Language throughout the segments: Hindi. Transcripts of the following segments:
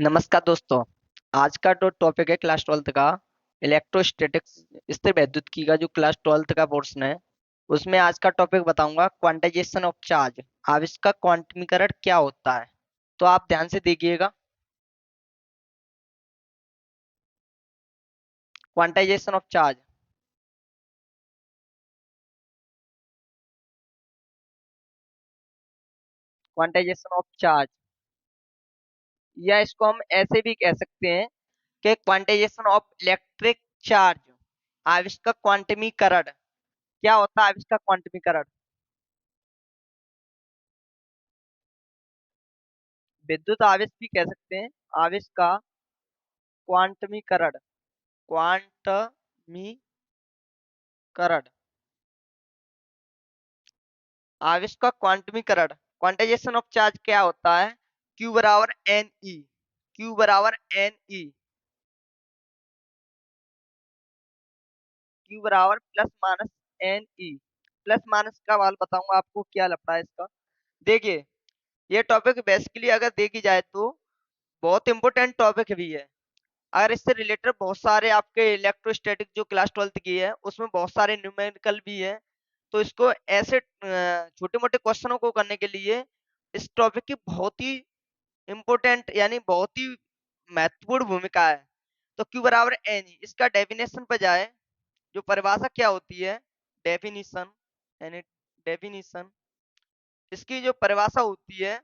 नमस्कार दोस्तों। आज का जो टॉपिक है क्लास ट्वेल्थ का इलेक्ट्रोस्टैटिक्स स्थिर वैद्युतिकी का जो क्लास ट्वेल्थ का पोर्शन है उसमें आज का टॉपिक बताऊंगा क्वांटाइजेशन ऑफ चार्ज। अब इसका क्वांटमीकरण क्या होता है तो आप ध्यान से देखिएगा। Quantization of charge, quantization of charge या इसको हम ऐसे भी कह सकते हैं कि क्वांटाइजेशन ऑफ इलेक्ट्रिक चार्ज। अब इसका क्वांटमीकरण क्या होता है, अब इसका क्वांटमीकरण विद्युत आवेश भी कह सकते हैं। आवेश का क्वांटमीकरण, क्वांटमीकरण, आवेश का क्वांटमीकरण, क्वांटाइजेशन ऑफ चार्ज क्या होता है। Q बराबर एन ई, Q बराबर एन ई, Q बराबर plus minus N E. Plus minus का वाल बताऊंगा आपको क्या लगता है इसका। देखिए, ये टॉपिक बेसिकली अगर देखी जाए तो बहुत इंपॉर्टेंट टॉपिक भी है। अगर इससे रिलेटेड बहुत सारे आपके इलेक्ट्रोस्टैटिक जो क्लास ट्वेल्थ की है उसमें बहुत सारे न्यूमेरिकल भी है। तो इसको ऐसे छोटे मोटे क्वेश्चनों को करने के लिए इस टॉपिक की बहुत ही इम्पोर्टेंट यानी बहुत ही महत्वपूर्ण भूमिका है। तो Q बराबर एन ई, इसका डेफिनेशन पर जाए, जो परिभाषा क्या होती है, डेफिनेशन यानी डेफिनेशन, इसकी जो परिभाषा होती है,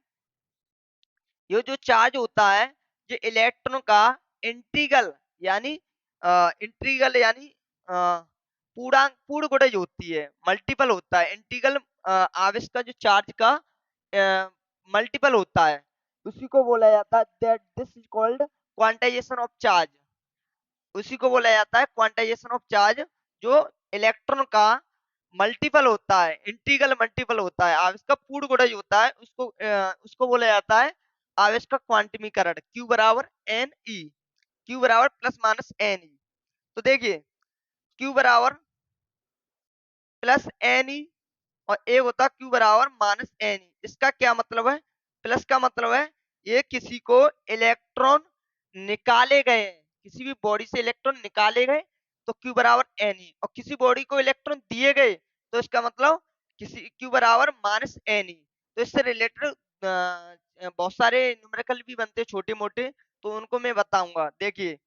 ये जो चार्ज होता है ये इलेक्ट्रॉन का इंटीग्रल यानी इंटीग्रल यानी पूर्णांक पूर्ण गुणज होती है, मल्टीपल होता है। इंटीग्रल आवेश का जो चार्ज का मल्टीपल होता है, उसी को बोला जाता है that this is called quantization of charge. उसी को बोला जाता है क्वांटाइजेशन ऑफ चार्ज, जो इलेक्ट्रॉन का मल्टीपल होता है, इंटीग्रल मल्टीपल होता है, आवेश का पूर्ण गुणज होता है, उसको बोला जाता है आवेश का क्वांटमीकरण। Q बराबर एन ई, Q बराबर प्लस माइनस एन ई। तो देखिए, Q बराबर प्लस एन ई और ए होता Q बराबर माइनस एन ई। इसका क्या मतलब है, प्लस का मतलब है ये किसी को इलेक्ट्रॉन निकाले गए हैं, किसी भी बॉडी से इलेक्ट्रॉन निकाले गए तो Q बराबर एन ई, और किसी बॉडी को इलेक्ट्रॉन दिए गए तो इसका मतलब किसी Q बराबर माइनस एन ई। तो इससे रिलेटेड बहुत सारे न्यूमेरिकल भी बनते हैं छोटे मोटे, तो उनको मैं बताऊंगा। देखिए,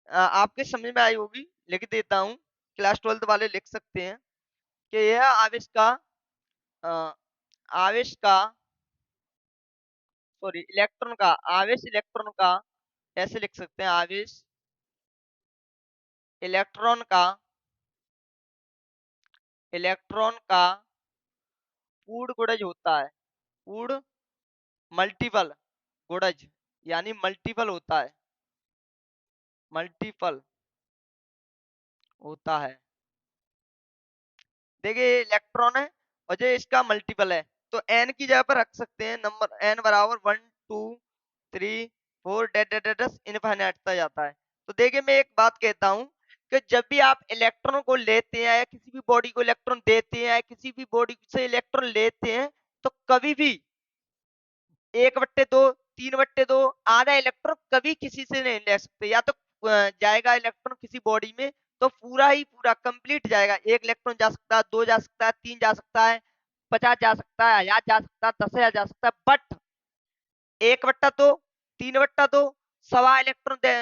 आपके समझ में आई होगी, लिख देता हूँ, क्लास ट्वेल्थ वाले लिख सकते हैं कि यह आवेश का अ, आवेश का सॉरी इलेक्ट्रॉन का, आवेश इलेक्ट्रॉन का ऐसे लिख सकते हैं, आवेश इलेक्ट्रॉन का, इलेक्ट्रॉन का पूर्ण गुणज होता है, पूर्ण मल्टीपल गुणज यानी मल्टीपल होता है, मल्टीपल होता है। देखिए, ये इलेक्ट्रॉन है और जो इसका मल्टीपल है, तो एन की जगह पर रख सकते हैं नंबर एन बराबर 1 2 3 4 इनफाइनाइट तक जाता है। तो देखिए, मैं एक बात कहता हूँ कि जब भी आप इलेक्ट्रॉन को लेते हैं या किसी भी बॉडी को इलेक्ट्रॉन देते हैं या किसी भी बॉडी से इलेक्ट्रॉन लेते हैं, तो कभी भी 1/2 3/2 आधा इलेक्ट्रॉन कभी किसी से नहीं ले सकते। या तो जाएगा इलेक्ट्रॉन किसी बॉडी में तो पूरा ही पूरा कंप्लीट जाएगा, एक इलेक्ट्रॉन जा सकता है, दो जा सकता है, तीन जा सकता है, 50 जा सकता है, 1000 जा सकता है, 10,000 जा सकता है, बट 1/2 3/2 सवा इलेक्ट्रॉन दे,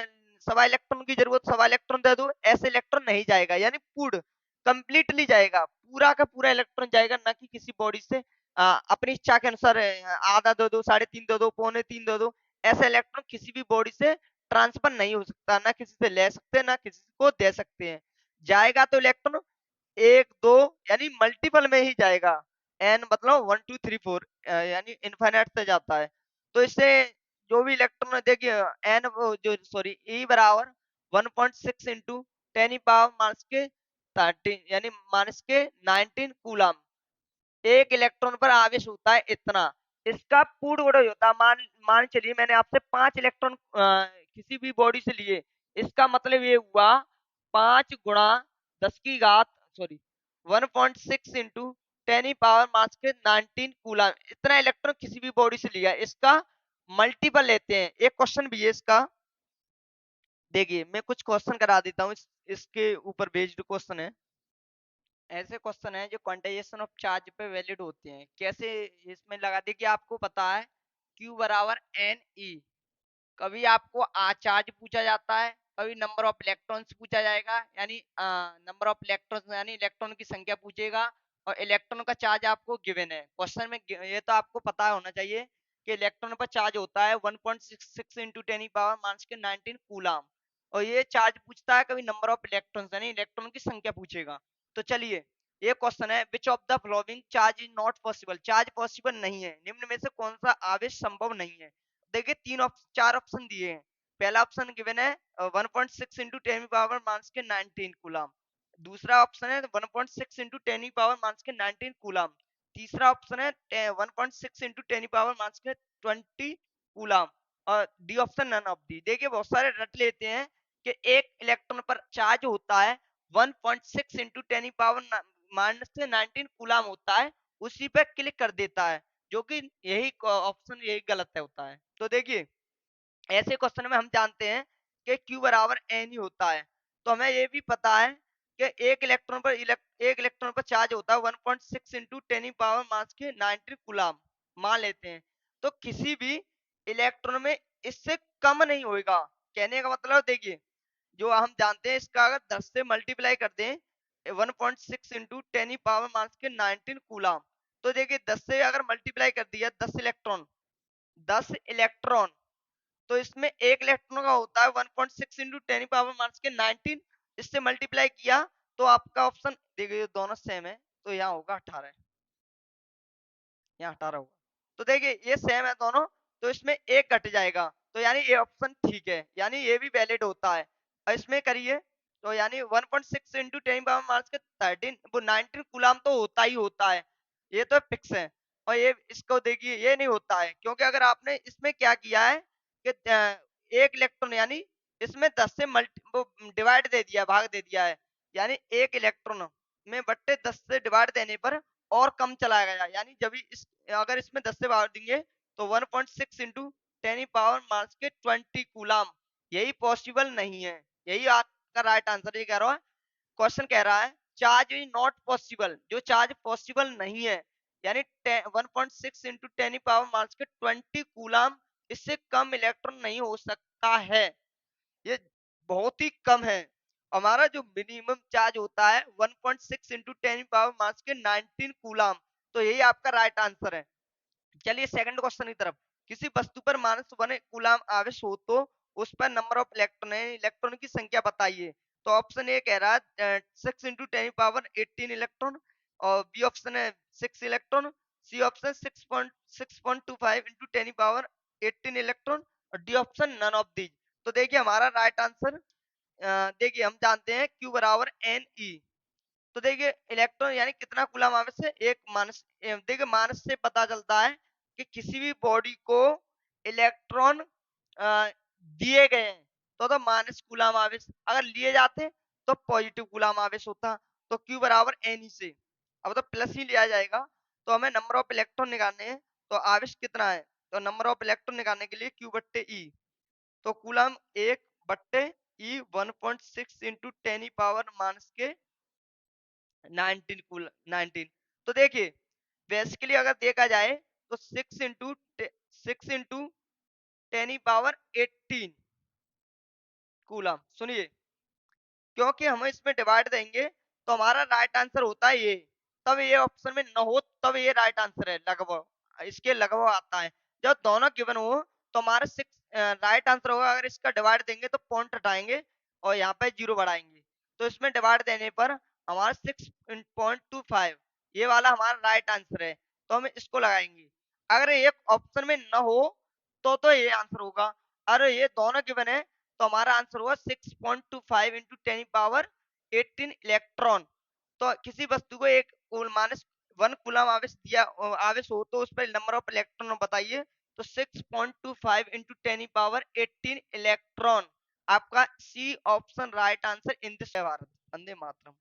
सवा इलेक्ट्रॉन की जरूरत सवा इलेक्ट्रॉन दे दो, ऐसे इलेक्ट्रॉन नहीं जाएगा, यानी पूर्ण कंप्लीटली जाएगा, पूरा का पूरा इलेक्ट्रॉन जाएगा, ना कि किसी बॉडी से अपनी इच्छा के अनुसार आधा दे दो, 3.5 दे दो, 2.25 दे दो। ऐसा इलेक्ट्रॉन किसी भी बॉडी से ट्रांसफर नहीं हो सकता, ना किसी से ले सकते हैं ना किसी को दे सकते हैं। जाएगा तो इलेक्ट्रॉन एक दो यानी मल्टीपल में ही जाएगा, एन मतलब 1 2 3 4 यानी इनफाइनाइट से जाता है। तो इससे जो भी इलेक्ट्रॉन है, देखिए एन जो सॉरी ई बराबर 1.6 इंटू 10 माइनस के 13 यानी माइनस के 19 कूलम एक इलेक्ट्रॉन पर आवेश होता है इतना। इसका पूर्ण गुणज होता है, मान मान चलिए मैंने आपसे 5 इलेक्ट्रॉन किसी भी बॉडी से लिए, इसका मतलब ये हुआ 5 × 10 की घात सॉरी 1.6 इंटू 10 पावर मास के 19 कूलम, इतना इलेक्ट्रॉन किसी भी बॉडी से लिया, इसका मल्टीपल लेते हैं। एक क्वेश्चन भी है इसका, देखिए मैं कुछ क्वेश्चन करा देता हूँ, इसके ऊपर बेस्ड क्वेश्चन है। ऐसे क्वेश्चन है जो क्वांटाइजेशन ऑफ चार्ज पे वैलिड होते हैं। कैसे? इसमें लगा देखिए, आपको पता है Q बराबर एन ई। कभी आपको चार्ज पूछा जाता है, कभी नंबर ऑफ इलेक्ट्रॉन्स पूछा जाएगा, यानी नंबर ऑफ इलेक्ट्रॉन्स यानी इलेक्ट्रॉन की संख्या पूछेगा, और इलेक्ट्रॉन का चार्ज आपको गिवन है क्वेश्चन में। ये तो आपको पता होना चाहिए कि इलेक्ट्रॉन पर चार्ज होता है 1.66 इंटू 10 पावर माइनस के 19 कूलम। और ये चार्ज पूछता है, कभी नंबर ऑफ इलेक्ट्रॉन्स यानी इलेक्ट्रॉन की संख्या पूछेगा। तो चलिए, ये क्वेश्चन है, which of the following charge is not possible. Charge possible नहीं है, निम्न में से कौन सा आवेश संभव नहीं है। देखिए चार ऑप्शन दिए हैं। पहला ऑप्शन गिवन है 1.6 इंटू 10 पावर माइनस के 19 कूलम। दूसरा ऑप्शन है 1.6 इंटू 10 पावर माइनस के 19 कूलम। तीसरा ऑप्शन है 1.6 इंटू 10 पावर माइनस के 20 कूलम। और D option none of the. देखिए बहुत सारे रट लेते हैं कि एक इलेक्ट्रॉन पर चार्ज होता है 1.6 इंटू 10 पावर माइनस के 19 कूलम होता है, उसी पे क्लिक कर देता है, जो कि यही ऑप्शन यही गलत है होता है। तो देखिए, ऐसे क्वेश्चन में हम जानते हैं कि Q बराबर एन ही होता है। तो हमें ये भी पता है कि एक इलेक्ट्रॉन पर चार्ज होता है 1.6 इंटू 10 पावर माइनस के 19 कूलम मान लेते हैं। तो किसी भी इलेक्ट्रॉन में इससे कम नहीं होगा। कहने का मतलब देखिए, जो हम जानते हैं, इसका अगर 10 से मल्टीप्लाई कर दें 1.6 इंटू 10 पावर माइनस के 19 कूलम, तो देखिए 10 से अगर मल्टीप्लाई कर दिया 10 इलेक्ट्रॉन, तो इसमें एक इलेक्ट्रॉन का होता है 1.6 इंटू 10 पावर माइनस के 19। इससे मल्टीप्लाई किया तो आपका ऑप्शन देखिए दोनों सेम है, तो यहाँ होगा 18, यहाँ 18 होगा। तो देखिए ये सेम है दोनों, तो इसमें एक घट जाएगा, तो यानी ये ऑप्शन ठीक है, यानी ये भी वैलिड होता है। और इसमें करिए, तो यानी 1.6 इंटू 10 पावर माइनस के 13 वो 19 कूलम तो होता ही होता है, ये तो फिक्स है। और ये इसको देखिए, ये नहीं होता है, क्योंकि अगर आपने इसमें क्या किया है कि एक इलेक्ट्रॉन यानी इसमें 10 से मल्टी वो डिवाइड दे दिया, भाग दे दिया है, यानी एक इलेक्ट्रॉन में बट्टे 10 से डिवाइड देने पर और कम चला गया, यानी जब इस अगर इसमें 10 से भाग देंगे तो 1.6 इंटू 10 पावर माइनस के 20 कूलम, यही पॉसिबल नहीं है। यही आपका राइट आंसर ये कह रहा है। क्वेश्चन कह रहा है चार्ज इज नॉट पॉसिबल, जो चार्ज पॉसिबल नहीं है, यानी 1.6 इंटू 10 पावर माइनस के 20 कूलम, इससे कम इलेक्ट्रॉन नहीं हो सकता है, ये बहुत ही कम है। हमारा जो मिनिमम चार्ज होता है 1.6 इंटू 10 पावर माइनस के 19 कूलम। तो यही आपका राइट आंसर है। चलिए सेकंड क्वेश्चन की तरफ। किसी वस्तु पर माइनस 1 कूलम आवेश हो तो उस पर नंबर ऑफ इलेक्ट्रॉन है, इलेक्ट्रॉन की संख्या बताइए। तो ऑप्शन ए कह रहा है 6 इंटू 10 पावर 18 इलेक्ट्रॉन, और बी ऑप्शन है 6 electron, C option 6.25 into 10 power 18 electron, और D option none of these. तो देखिए हमारा राइट आंसर, देखिए हम जानते हैं Q बराबर एन ई। तो देखिए इलेक्ट्रॉन यानी कितना कूलम आवेश है, एक माइनस। देखिए माइनस से पता चलता है कि किसी भी बॉडी को इलेक्ट्रॉन दिए गए हैं तो माइनस कूलम आवेश, अगर लिए जाते तो पॉजिटिव कूलम आवेश होता। तो Q बराबर एन ई से, अब तो प्लस ही लिया जाएगा। तो हमें नंबर ऑफ इलेक्ट्रॉन निकालने हैं, तो आवेश कितना है, तो नंबर ऑफ इलेक्ट्रॉन निकालने के लिए Q बट्टे ई, तो कूलम एक बट्टे ई 1.6 इंटू 10 पावर माइनस के 19। तो देखिए बेसिकली अगर देखा जाए तो 6 इंटू 10 पावर 18 कूलम। सुनिए, क्योंकि हम इसमें डिवाइड देंगे तो हमारा राइट आंसर होता है ये, तब ये ऑप्शन में न हो तब ये राइट आंसर है, लगभग इसके लगभग आता है। जब दोनों गिवन हो तो हमारा 6 राइट आंसर होगा। अगर इसका डिवाइड देंगे तो पॉइंट हटाएंगे और यहाँ पे 0 बढ़ाएंगे, तो इसमें डिवाइड देने पर हमारा 6.25 ये वाला हमारा राइट आंसर है, तो हम इसको लगाएंगे। अगर एक ऑप्शन में न हो तो ये आंसर होगा। अरे ये दोनों गिवन है तो हमारा आंसर हुआ 6.25 इंटू 10 पावर 18 इलेक्ट्रॉन। तो किसी वस्तु को एक माइनस 1 कूलम आवेश दिया आवेश हो तो उस पर नंबर ऑफ इलेक्ट्रॉन बताइए। तो 6.25 इंटू 10 पावर 18 इलेक्ट्रॉन, आपका C option right answer in this. Bharat Vande Mataram.